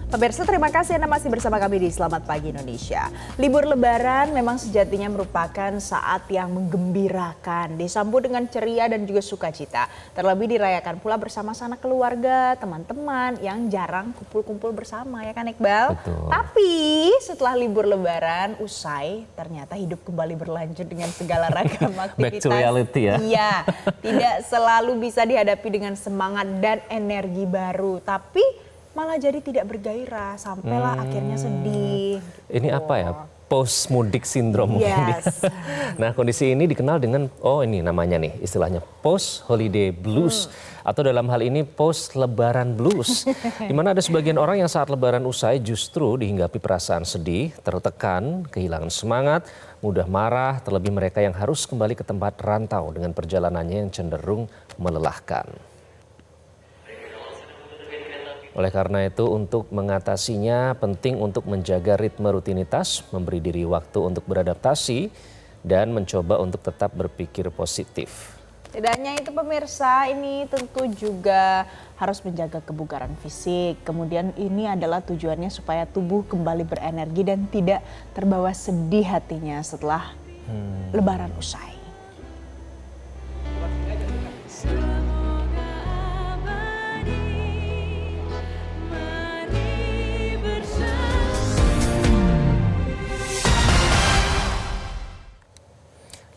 Pemirsa, terima kasih Anda masih bersama kami di Selamat Pagi Indonesia. Libur Lebaran memang sejatinya merupakan saat yang menggembirakan, disambut dengan ceria dan juga sukacita. Terlebih dirayakan pula bersama sanak keluarga, teman-teman yang jarang kumpul-kumpul bersama, ya kan Iqbal? Betul. Tapi setelah libur Lebaran usai, ternyata hidup kembali berlanjut dengan segala ragam aktivitas. Back to reality ya. Iya, tidak selalu bisa dihadapi dengan semangat dan energi baru, tapi malah jadi tidak bergairah, sampailah akhirnya sedih. Ini apa ya? Post mudik syndrome mungkin. Yes. Nah, kondisi ini dikenal dengan ini namanya nih istilahnya post holiday blues atau dalam hal ini post lebaran blues. Di mana ada sebagian orang yang saat lebaran usai justru dihinggapi perasaan sedih, tertekan, kehilangan semangat, mudah marah, terlebih mereka yang harus kembali ke tempat rantau dengan perjalanannya yang cenderung melelahkan. Oleh karena itu, untuk mengatasinya penting untuk menjaga ritme rutinitas, memberi diri waktu untuk beradaptasi, dan mencoba untuk tetap berpikir positif. Tidak hanya itu pemirsa, ini tentu juga harus menjaga kebugaran fisik. Kemudian ini adalah tujuannya supaya tubuh kembali berenergi dan tidak terbawa sedih hatinya setelah lebaran usai.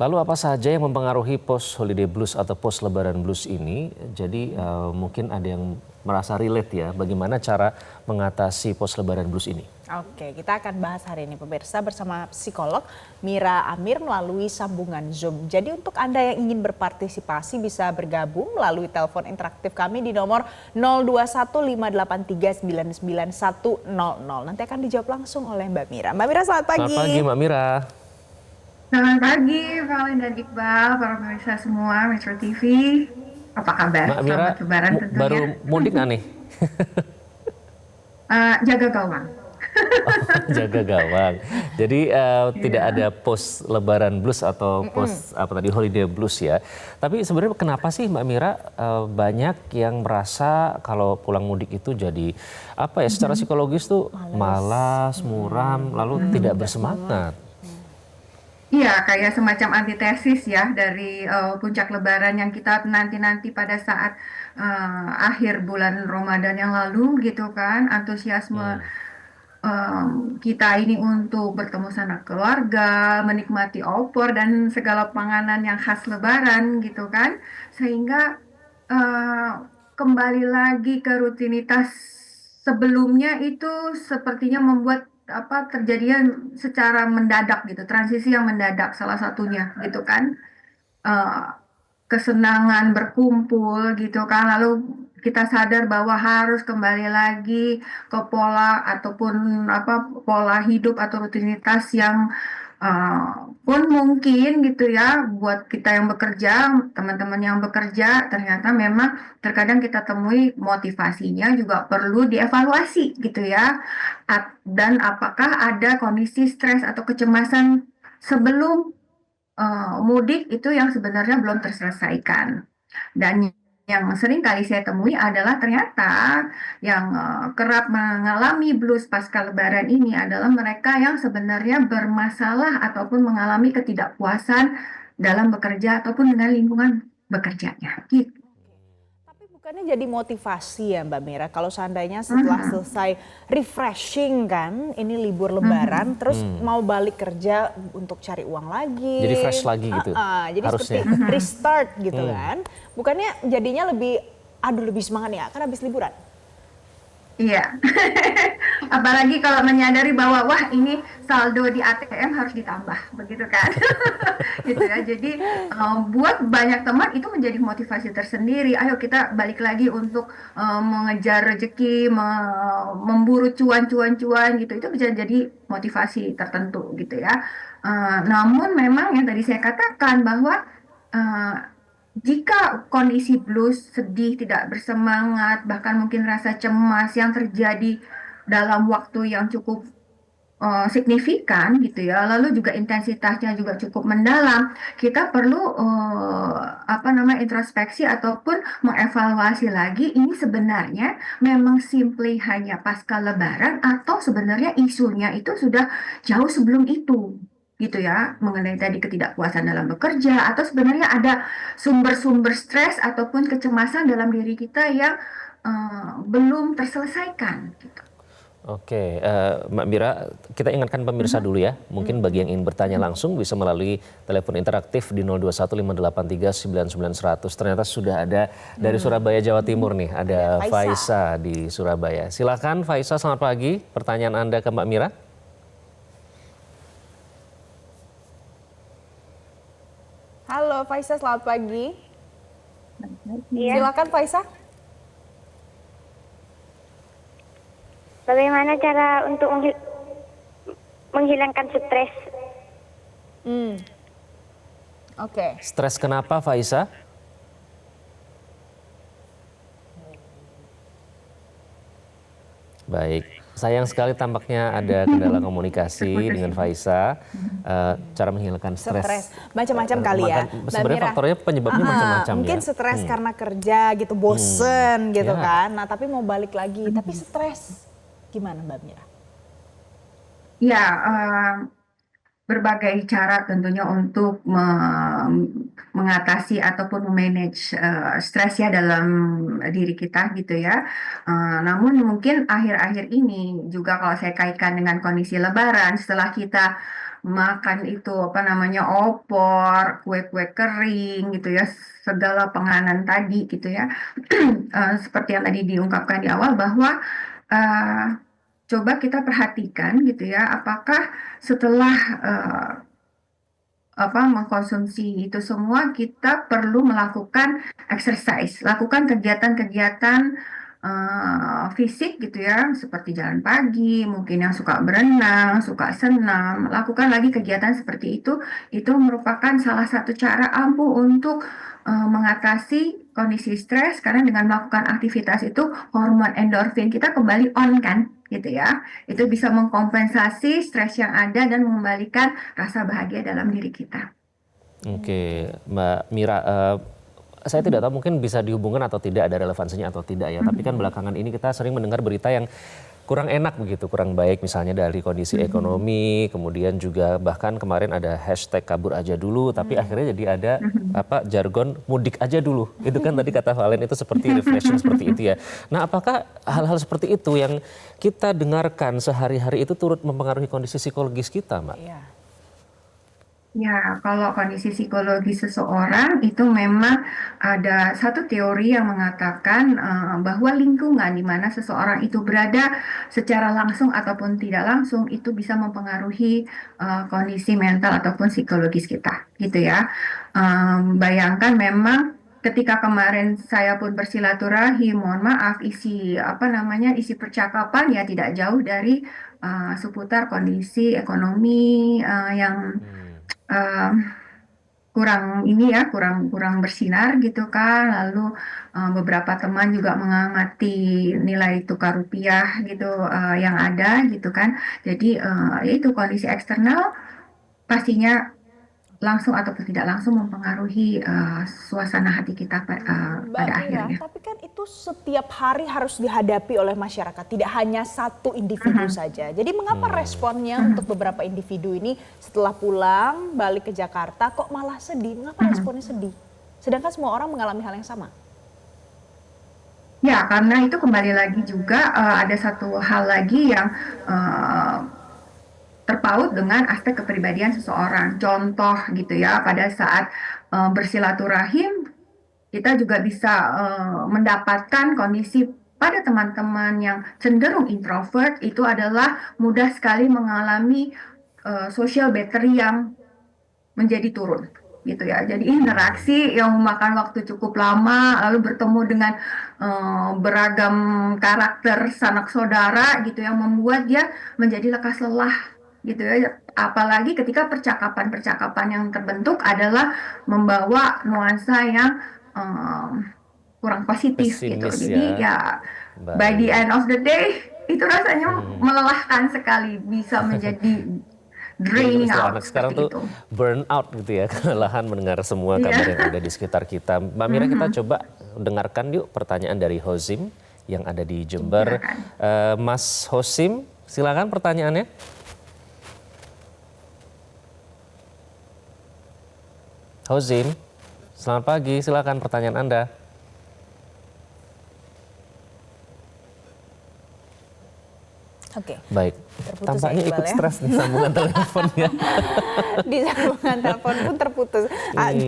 Lalu apa saja yang mempengaruhi post holiday blues atau post lebaran blues ini? Jadi mungkin ada yang merasa relate ya, bagaimana cara mengatasi post lebaran blues ini? Oke, kita akan bahas hari ini pemirsa bersama psikolog Mira Amir melalui sambungan Zoom. Jadi untuk Anda yang ingin berpartisipasi bisa bergabung melalui telepon interaktif kami di nomor 021583991000. Nanti akan dijawab langsung oleh Mbak Mira. Mbak Mira, selamat pagi. Selamat pagi Mbak Mira. Selamat pagi, Valen dan Iqbal, para pemirsa semua Metro TV. Apa kabar? Mbak Mira, Selamat Lebaran tentunya. baru mudik nggak nih? Jaga gawang. Jaga gawang. Jadi tidak ada post lebaran blues atau post holiday blues ya. Tapi sebenarnya kenapa sih Mbak Mira banyak yang merasa kalau pulang mudik itu jadi secara psikologis tuh malas, muram, lalu tidak bersemangat. Iya, kayak semacam antitesis ya dari puncak Lebaran yang kita nanti-nanti pada saat akhir bulan Ramadan yang lalu gitu kan, antusiasme kita ini untuk bertemu sanak keluarga, menikmati opor dan segala panganan yang khas Lebaran gitu kan, sehingga kembali lagi ke rutinitas sebelumnya itu sepertinya membuat terjadinya secara mendadak gitu, transisi yang mendadak salah satunya gitu kan. Eh, Kesenangan berkumpul gitu kan, lalu kita sadar bahwa harus kembali lagi ke pola ataupun pola hidup atau rutinitas yang pun mungkin gitu ya buat kita yang bekerja, teman-teman yang bekerja, ternyata memang terkadang kita temui motivasinya juga perlu dievaluasi gitu ya. Dan apakah ada kondisi stres atau kecemasan sebelum mudik itu yang sebenarnya belum terselesaikan. Dan yang sering kali saya temui adalah ternyata yang kerap mengalami blues pasca Lebaran ini adalah mereka yang sebenarnya bermasalah ataupun mengalami ketidakpuasan dalam bekerja ataupun dengan lingkungan bekerjanya. Gitu. Tapi bukannya jadi motivasi ya Mbak Mira, kalau seandainya setelah selesai refreshing kan, ini libur Lebaran, terus mau balik kerja untuk cari uang lagi. Jadi fresh lagi gitu. Jadi harusnya. seperti restart gitu kan. Bukannya jadinya lebih semangat ya, kan habis liburan. Iya, apalagi kalau menyadari bahwa wah ini saldo di ATM harus ditambah, begitu kan? Gitu ya. Jadi buat banyak teman itu menjadi motivasi tersendiri. Ayo kita balik lagi untuk mengejar rezeki, memburu cuan-cuan gitu. Itu bisa jadi motivasi tertentu gitu ya. Namun memang yang tadi saya katakan bahwa jika kondisi blues, sedih, tidak bersemangat, bahkan mungkin rasa cemas yang terjadi dalam waktu yang cukup signifikan gitu ya, lalu juga intensitasnya juga cukup mendalam, kita perlu apa namanya introspeksi ataupun mengevaluasi lagi ini sebenarnya memang simply hanya pasca Lebaran atau sebenarnya isunya itu sudah jauh sebelum itu gitu ya, mengenai tadi ketidakpuasan dalam bekerja atau sebenarnya ada sumber-sumber stres ataupun kecemasan dalam diri kita yang belum terselesaikan gitu. Oke, Mbak Mira, kita ingatkan pemirsa dulu ya. Mungkin bagi yang ingin bertanya langsung bisa melalui telepon interaktif di 021 583 99 100. Ternyata sudah ada dari Surabaya, Jawa Timur nih. Ada Faisa di Surabaya. Silakan Faisa, selamat pagi. Pertanyaan Anda ke Mbak Mira. Halo Faisa, selamat pagi. Iya. Silakan Faisa. Bagaimana cara untuk menghilangkan stres? Oke. Stres kenapa Faisa? Baik, sayang sekali tampaknya ada kendala komunikasi dengan Faisa. Cara menghilangkan Stres. stres. Macam-macam kali ya. Mbak Sebenarnya Mira. faktornya penyebabnya macam-macam Mungkin ya. stres karena kerja gitu, bosen gitu Ya. kan. Nah tapi mau balik lagi, tapi stres. Gimana Mbak Mira? Ya, berbagai cara tentunya untuk mengatasi ataupun memanage stres ya dalam diri kita gitu ya. Namun mungkin akhir-akhir ini juga kalau saya kaitkan dengan kondisi Lebaran, setelah kita makan itu apa namanya opor, kue-kue kering gitu ya, segala penganan tadi gitu ya. Seperti yang tadi diungkapkan di awal bahwa eh, coba kita perhatikan gitu ya, apakah setelah mengkonsumsi itu semua kita perlu melakukan exercise, lakukan kegiatan-kegiatan fisik gitu ya, seperti jalan pagi, mungkin yang suka berenang, suka senam, lakukan lagi kegiatan seperti itu merupakan salah satu cara ampuh untuk mengatasi kondisi stres karena dengan melakukan aktivitas itu hormon endorfin kita kembali on kan gitu ya. Itu bisa mengkompensasi stres yang ada dan mengembalikan rasa bahagia dalam diri kita. Oke, Mbak Mira, saya tidak tahu mungkin bisa dihubungkan atau tidak, ada relevansinya atau tidak ya. Tapi kan belakangan ini kita sering mendengar berita yang kurang enak begitu, kurang baik misalnya dari kondisi ekonomi, kemudian juga bahkan kemarin ada hashtag kabur aja dulu, tapi akhirnya jadi ada jargon mudik aja dulu. Itu kan tadi kata Valen itu seperti refreshing seperti itu ya. Nah, apakah hal-hal seperti itu yang kita dengarkan sehari-hari itu turut mempengaruhi kondisi psikologis kita, Mbak? Iya. Ya, kalau kondisi psikologi seseorang itu memang ada satu teori yang mengatakan bahwa lingkungan di mana seseorang itu berada secara langsung ataupun tidak langsung itu bisa mempengaruhi kondisi mental ataupun psikologis kita, gitu ya. Bayangkan memang ketika kemarin saya pun bersilaturahim, mohon maaf, isi percakapan ya tidak jauh dari seputar kondisi ekonomi yang eh, kurang ini ya kurang kurang bersinar gitu kan, lalu beberapa teman juga mengamati nilai tukar rupiah gitu yang ada gitu kan, jadi ya itu kondisi eksternal pastinya langsung ataupun tidak langsung mempengaruhi suasana hati kita Mbak pada Mira, akhirnya. tapi kan itu setiap hari harus dihadapi oleh masyarakat, tidak hanya satu individu saja. Jadi mengapa responnya untuk beberapa individu ini setelah pulang balik ke Jakarta kok malah sedih? Mengapa responnya sedih? Sedangkan semua orang mengalami hal yang sama. Ya, karena itu kembali lagi juga ada satu hal lagi yang eh, terpaut dengan aspek kepribadian seseorang. Contoh gitu ya, pada saat bersilaturahim, kita juga bisa mendapatkan kondisi pada teman-teman yang cenderung introvert itu adalah mudah sekali mengalami social battery yang menjadi turun gitu ya. Jadi interaksi yang memakan waktu cukup lama, lalu bertemu dengan beragam karakter sanak saudara gitu yang membuat dia menjadi lekas lelah gitu ya. Apalagi ketika percakapan-percakapan yang terbentuk adalah membawa nuansa yang kurang positif gitu. Pesimis Jadi ya. ya by the Baik. end of the day itu rasanya melelahkan sekali, bisa menjadi Jadi kalau draining istilah out anak sekarang seperti tuh itu. burn out gitu ya, kelelahan mendengar semua kabar Iya. yang ada di sekitar kita. Mbak Mira, kita coba dengarkan yuk pertanyaan dari Hozim yang ada di Jember. Silakan. Mas Hosim, silakan pertanyaannya. Hozim, selamat pagi, silakan pertanyaan Anda. Oke. Baik, Terputus tampaknya ya, Iqbal ikut ya. stres nih sambungan teleponnya. Di sambungan telepon pun terputus.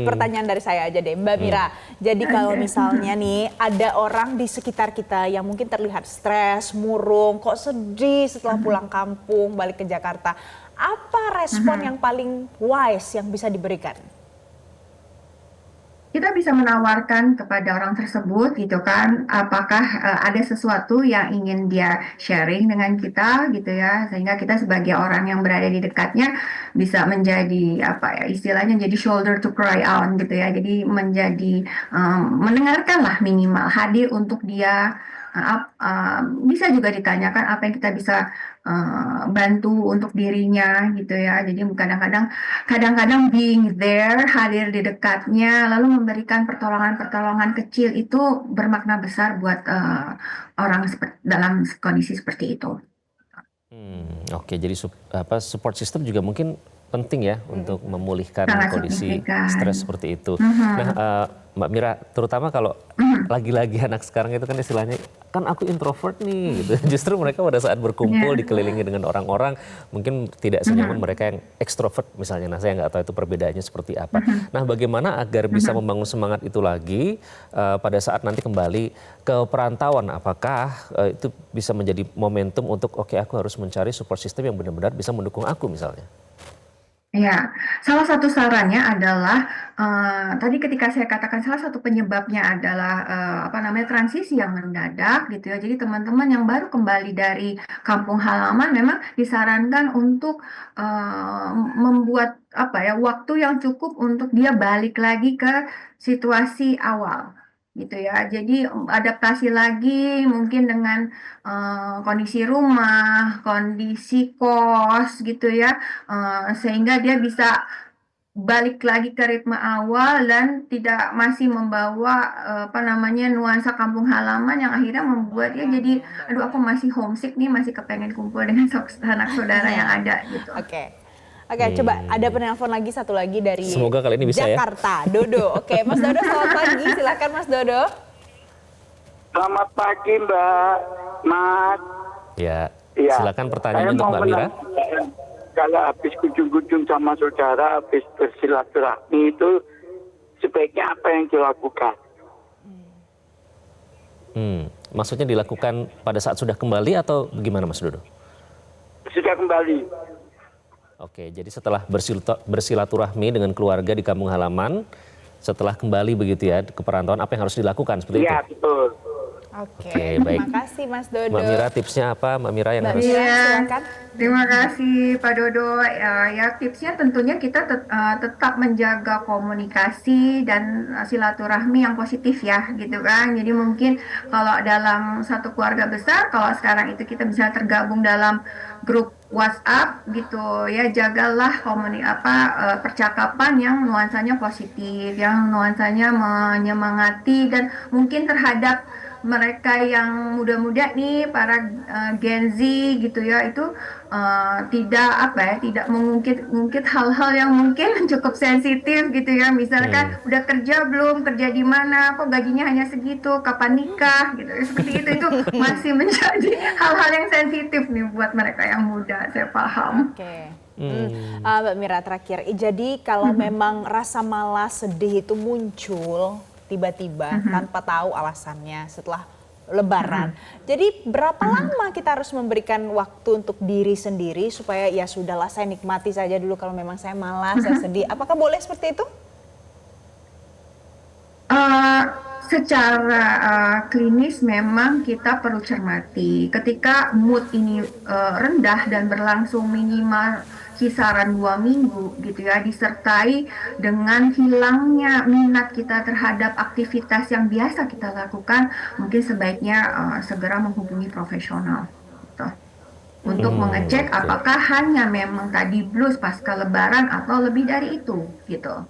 Pertanyaan dari saya aja deh, Mbak Mira. Jadi kalau misalnya nih ada orang di sekitar kita yang mungkin terlihat stres, murung, kok sedih setelah pulang kampung, balik ke Jakarta. Apa respon yang paling wise yang bisa diberikan? Kita bisa menawarkan kepada orang tersebut gitu kan, apakah ada sesuatu yang ingin dia sharing dengan kita gitu ya, sehingga kita sebagai orang yang berada di dekatnya bisa menjadi apa ya istilahnya, jadi shoulder to cry on gitu ya, jadi menjadi mendengarkanlah, minimal hadir untuk dia. Bisa juga ditanyakan apa yang kita bisa bantu untuk dirinya gitu ya, jadi kadang-kadang being there, hadir di dekatnya, lalu memberikan pertolongan-pertolongan kecil itu bermakna besar buat orang dalam kondisi seperti itu. Oke, jadi support system juga mungkin penting ya untuk memulihkan Sangat kondisi signifikan. stres seperti itu. Nah, Mbak Mira, terutama kalau lagi-lagi anak sekarang itu kan istilahnya, kan aku introvert nih gitu. Justru mereka pada saat berkumpul dikelilingi dengan orang-orang mungkin tidak senyaman mereka yang ekstrovert misalnya. Nah, saya nggak tahu itu perbedaannya seperti apa. Nah, bagaimana agar bisa membangun semangat itu lagi pada saat nanti kembali ke perantauan? Apakah itu bisa menjadi momentum untuk oke, aku harus mencari support system yang benar-benar bisa mendukung aku misalnya? Ya, salah satu sarannya adalah tadi ketika saya katakan salah satu penyebabnya adalah apa namanya, transisi yang mendadak gitu ya. Jadi teman-teman yang baru kembali dari kampung halaman memang disarankan untuk membuat apa ya, waktu yang cukup untuk dia balik lagi ke situasi awal gitu ya. Jadi adaptasi lagi mungkin dengan kondisi rumah, kondisi kos gitu ya. Sehingga dia bisa balik lagi ke ritme awal dan tidak masih membawa apa namanya, nuansa kampung halaman yang akhirnya membuat dia jadi aduh, aku masih homesick nih, masih kepengen kumpul dengan sanak saudara yang ada gitu. Oke. Oke, coba ada penelpon lagi, satu lagi dari Semoga kali ini bisa ya. Jakarta, Dodo. Oke, Mas Dodo selamat pagi, silakan Mas Dodo. Selamat pagi Mbak, Mas. Ya, Iya. silakan pertanyaan Saya untuk mau Mbak Mira. menanyakan, kalau habis kunjung-kunjung sama saudara, habis bersilaturahmi itu sebaiknya apa yang dilakukan? Maksudnya dilakukan pada saat sudah kembali atau bagaimana Mas Dodo? Sudah kembali. Oke, jadi setelah bersilaturahmi dengan keluarga di kampung halaman, setelah kembali begitu ya ke perantauan, apa yang harus dilakukan seperti Iya, itu? betul. Oke, baik. terima kasih Mas Dodo. Mbak Mira, tipsnya apa? Mbak Mira yang Mbak harus... Mira, Iya, silakan. terima kasih Pak Dodo. Ya, tipsnya tentunya kita tetap menjaga komunikasi dan silaturahmi yang positif ya, gitu kan. Jadi mungkin kalau dalam satu keluarga besar, kalau sekarang itu kita bisa tergabung dalam grup WhatsApp gitu ya, jagalah percakapan yang nuansanya positif, yang nuansanya menyemangati, dan mungkin terhadap mereka yang muda-muda nih, para Gen Z gitu ya, itu tidak mengungkit hal-hal yang mungkin cukup sensitif gitu ya. Misalkan udah kerja belum, kerja di mana, kok gajinya hanya segitu, kapan nikah gitu. Seperti itu masih menjadi hal-hal yang sensitif nih buat mereka yang muda, saya paham. Oke. Mbak Mira, terakhir. Jadi kalau memang rasa malas, sedih itu muncul tiba-tiba tanpa tahu alasannya setelah Lebaran. Jadi berapa lama kita harus memberikan waktu untuk diri sendiri supaya ya sudahlah, saya nikmati saja dulu kalau memang saya malas, saya sedih. Apakah boleh seperti itu? Secara klinis memang kita perlu cermati ketika mood ini rendah dan berlangsung minimal kisaran 2 minggu gitu ya, disertai dengan hilangnya minat kita terhadap aktivitas yang biasa kita lakukan, mungkin sebaiknya segera menghubungi profesional. untuk mengecek oke. apakah hanya memang tadi blues pasca Lebaran atau lebih dari itu gitu.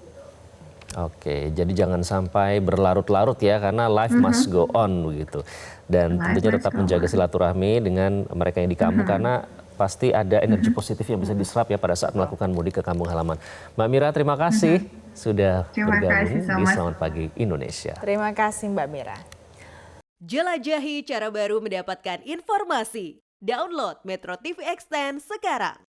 Oke, jadi jangan sampai berlarut-larut ya karena life must go on begitu. Dan Life tentunya must tetap go menjaga on. silaturahmi dengan mereka yang di kampung karena pasti ada energi positif yang bisa diserap ya pada saat melakukan mudik ke kampung halaman. Mbak Mira, terima kasih sudah Terima bergabung kasih so di much. Selamat Pagi Indonesia. Terima kasih Mbak Mira. Jelajahi cara baru mendapatkan informasi. Download Metro TV Extend sekarang.